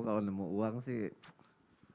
kalau nemu uang sih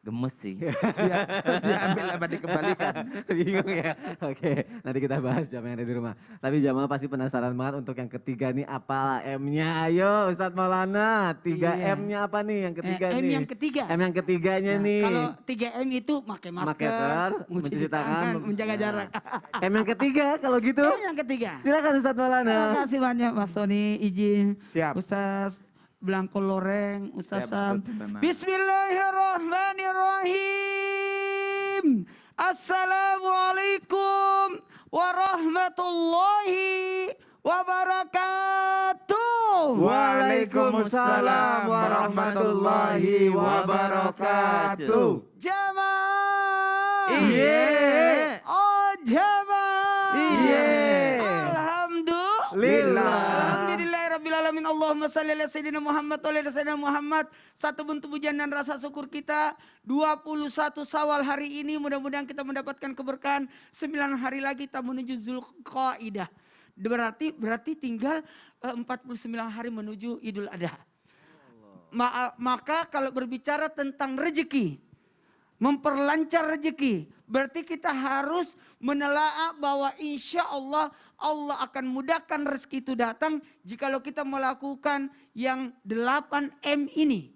Gemes sih. Dia ambil apa dikembalikan. bingung ya. Oke, nanti kita bahas Jamal yang ada di rumah. Tapi Jamal pasti penasaran banget untuk yang ketiga nih apa M-nya. Ayo Ustadz Maulana, 3M-nya apa nih yang ketiga M nih? yang ketiga. M yang ketiganya Nah, nih. kalau 3M itu pakai masker, mencuci tangan, menjaga jarak. M yang ketiga kalau gitu. M yang ketiga. Silakan Ustadz Terima Maulana. kasih banyak Mas Sony, izin. Siap. Ustaz Blanko Loreng, Ustaz Sam. Siap, Ustaz. Bismillahirrahmanirrahim. Assalamualaikum warahmatullahi wabarakatuh. Waalaikumsalam warahmatullahi wabarakatuh. Jamaah. Iya. Oh jamaah. Iya. Alhamdulillah. Alhamdulillahirrabbilalamin. Allahumma salli ala sayyidina Muhammad wa ala sayyidina Muhammad. Satu bentuk pujian dan rasa syukur kita 21 Syawal hari ini mudah-mudahan kita mendapatkan keberkahan. 9 hari lagi kita menuju Zulqaidah. Berarti tinggal 49 hari menuju Idul Adha. Maka kalau berbicara tentang rezeki, memperlancar rezeki, berarti kita harus menelaah bahwa insya Allah Allah akan mudahkan rezeki itu datang jikalau kita melakukan yang 8M ini.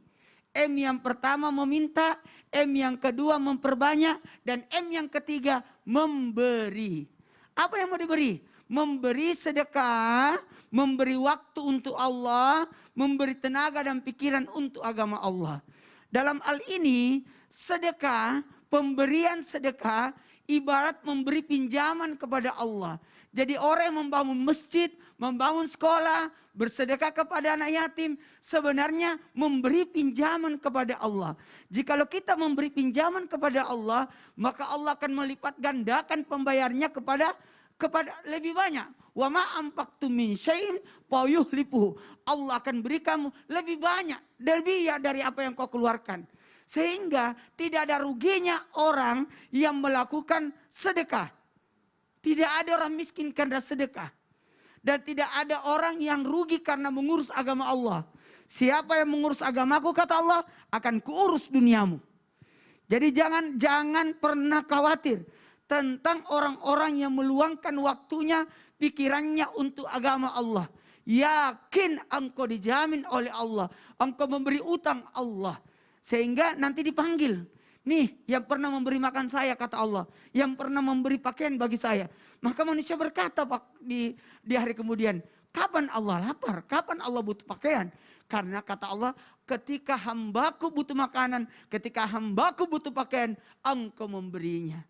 M yang pertama meminta, M yang kedua memperbanyak, dan M yang ketiga memberi. Apa yang mau diberi? Memberi sedekah, memberi waktu untuk Allah, memberi tenaga dan pikiran untuk agama Allah. Dalam hal ini sedekah, pemberian sedekah ibarat memberi pinjaman kepada Allah. Jadi orang yang membangun masjid, membangun sekolah, bersedekah kepada anak yatim, sebenarnya memberi pinjaman kepada Allah. Jikalau kita memberi pinjaman kepada Allah, maka Allah akan melipat gandakan pembayarnya kepada lebih banyak. Wa ma anfaqtum min syai'in fa yuhlifuhu. Allah akan beri kamu lebih banyak dari apa yang kau keluarkan. Sehingga tidak ada ruginya orang yang melakukan sedekah. Tidak ada orang miskin karena sedekah. Dan tidak ada orang yang rugi karena mengurus agama Allah. Siapa yang mengurus agamaku kata Allah akan kuurus duniamu. Jadi jangan pernah khawatir tentang orang-orang yang meluangkan waktunya, pikirannya untuk agama Allah. Yakin engkau dijamin oleh Allah. Engkau memberi utang Allah. Sehingga nanti dipanggil. Nih yang pernah memberi makan saya kata Allah. Yang pernah memberi pakaian bagi saya. Maka manusia berkata di hari kemudian. Kapan Allah lapar? Kapan Allah butuh pakaian? Karena kata Allah ketika hambaku butuh makanan. Ketika hambaku butuh pakaian. Engkau memberinya.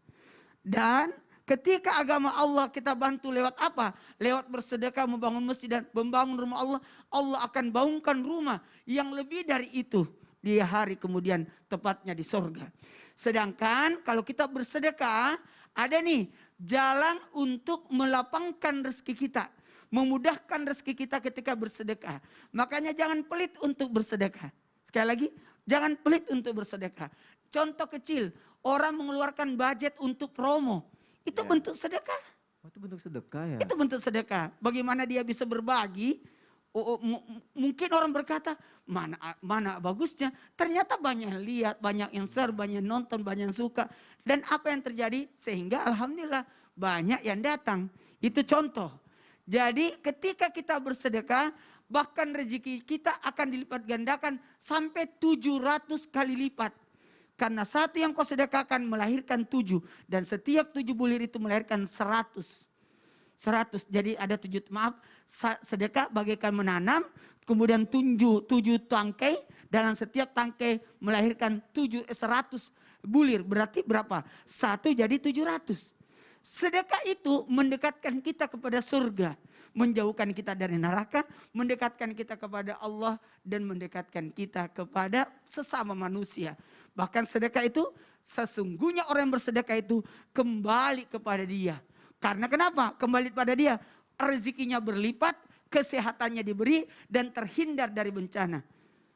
Dan ketika agama Allah kita bantu lewat apa? Lewat bersedekah, membangun masjid dan membangun rumah Allah. Allah akan bangunkan rumah yang lebih dari itu. Di hari kemudian tepatnya di sorga. Sedangkan kalau kita bersedekah ada nih jalan untuk melapangkan rezeki kita. Memudahkan rezeki kita ketika bersedekah. Makanya jangan pelit untuk bersedekah. Sekali lagi jangan pelit untuk bersedekah. Contoh kecil orang mengeluarkan budget untuk promo. Itu bentuk sedekah. Oh, itu bentuk sedekah ya? Itu bentuk sedekah. Bagaimana dia bisa berbagi. Mungkin orang berkata mana bagusnya. Ternyata banyak yang lihat, banyak yang share, banyak yang nonton, banyak yang suka. Dan apa yang terjadi sehingga alhamdulillah banyak yang datang. Itu contoh. Jadi ketika kita bersedekah bahkan rezeki kita akan dilipat gandakan sampai 700 kali lipat. Karena satu yang kau sedekahkan melahirkan 7. Dan setiap 7 bulir itu melahirkan 100. Jadi ada 7, sedekah bagaikan menanam. Kemudian 7 tangkai. Dalam setiap tangkai melahirkan 100 bulir. Berarti berapa? 1 jadi 700. Sedekah itu mendekatkan kita kepada surga. Menjauhkan kita dari neraka. Mendekatkan kita kepada Allah. Dan mendekatkan kita kepada sesama manusia. Bahkan sedekah itu sesungguhnya orang yang bersedekah itu kembali kepada dia. Karena kenapa? Kembali kepada dia. Rezekinya berlipat, kesehatannya diberi dan terhindar dari bencana.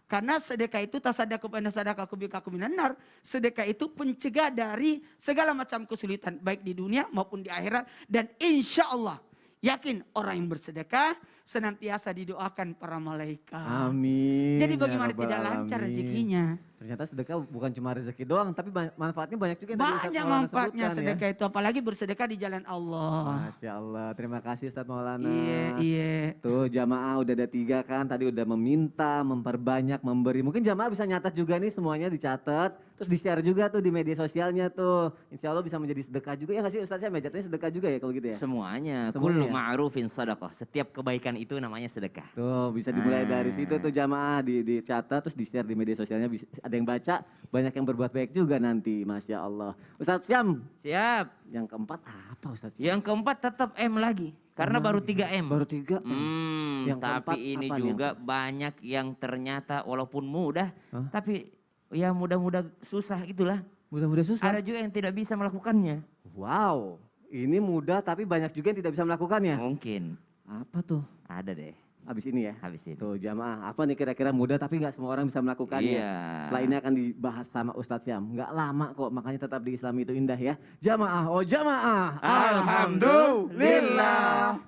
Karena sedekah itu tasadaqu fa inna sadaqakum bikakum minan nar. Sedekah itu pencegah dari segala macam kesulitan baik di dunia maupun di akhirat dan insya Allah Yakin orang yang bersedekah senantiasa didoakan para malaikat. Amin. Jadi Ya bagaimana Rabbal tidak lancar Alamin. rezekinya? Ternyata sedekah bukan cuma rezeki doang, tapi manfaatnya banyak juga yang tadi Ustaz Banyak Maulana manfaatnya sebutkan, sedekah itu, apalagi bersedekah di jalan Allah. Masya Allah, terima kasih Ustaz Maulana. Iya. Tuh jamaah udah ada 3 kan, tadi udah meminta, memperbanyak, memberi. Mungkin jamaah bisa nyatat juga nih semuanya dicatat, terus di-share juga tuh di media sosialnya tuh. Insya Allah bisa menjadi sedekah juga, ya nggak sih Ustaz ya? Jatuhnya sedekah juga ya kalau gitu ya? Semuanya, Semuanya kullu ya? ma'rufin sadaqah. Setiap kebaikan itu namanya sedekah. Tuh bisa dimulai dari situ tuh jamaah dicatat terus di-share di media sosialnya, ada yang baca, banyak yang berbuat baik juga nanti, Masya Allah. Ustaz Syam, Siap. yang keempat apa Ustaz Syam? Yang keempat tetap M lagi. Karena baru 3 M. Baru 3 Yang keempat Tapi ini apa nih juga banyak yang ternyata walaupun mudah, tapi ya mudah-mudah susah gitulah. Mudah-mudah susah. Ada juga yang tidak bisa melakukannya. Wow, ini mudah tapi banyak juga yang tidak bisa melakukannya. Mungkin. Apa tuh? Ada deh. Habis ini ya? Habis ini. Tuh jamaah, apa nih kira-kira mudah tapi nggak semua orang bisa melakukannya. Iya. Setelah ini akan dibahas sama Ustadz Syam. Nggak lama kok, makanya tetap di Islam itu indah ya. Jamaah, oh jamaah. Alhamdulillah.